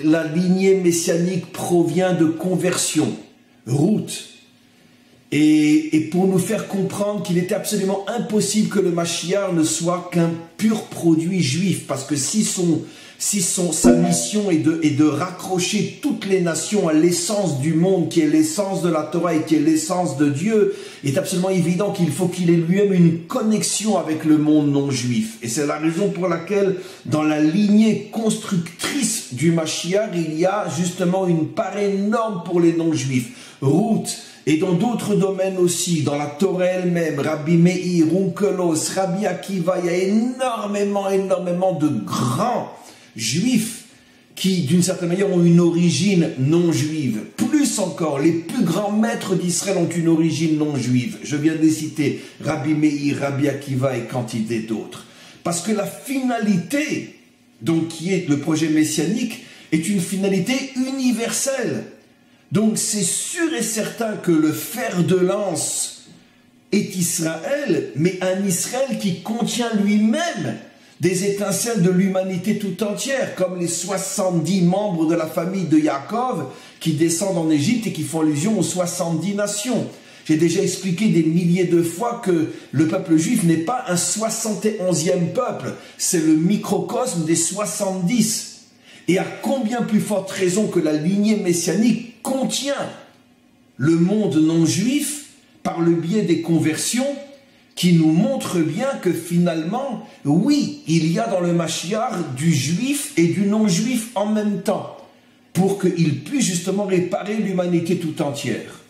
la lignée messianique provient de conversion, Ruth. Et pour nous faire comprendre qu'il était absolument impossible que le Mashiach ne soit qu'un pur produit juif, parce que si sa mission est de raccrocher toutes les nations à l'essence du monde, qui est l'essence de la Torah et qui est l'essence de Dieu, il est absolument évident qu'il faut qu'il ait lui-même une connexion avec le monde non juif. Et c'est la raison pour laquelle, dans la lignée constructrice du Mashiach, il y a justement une part énorme pour les non-juifs. Ruth, et dans d'autres domaines aussi, dans la Torah elle-même, Rabbi Meir, Onkelos, Rabbi Akiva, il y a énormément de grands juifs qui, d'une certaine manière, ont une origine non juive. Plus encore, les plus grands maîtres d'Israël ont une origine non juive. Je viens de les citer, Rabbi Meir, Rabbi Akiva et quantité d'autres. Parce que la finalité, donc qui est le projet messianique, est une finalité universelle. Donc c'est sûr et certain que le fer de lance est Israël, mais un Israël qui contient lui-même des étincelles de l'humanité tout entière, comme les 70 membres de la famille de Yaakov qui descendent en Égypte et qui font allusion aux 70 nations. J'ai déjà expliqué des milliers de fois que le peuple juif n'est pas un 71e peuple, c'est le microcosme des 70. Et à combien plus forte raison que la lignée messianique contient le monde non juif par le biais des conversions qui nous montrent bien que finalement, oui, il y a dans le Mashiach du juif et du non-juif en même temps pour qu'il puisse justement réparer l'humanité tout entière.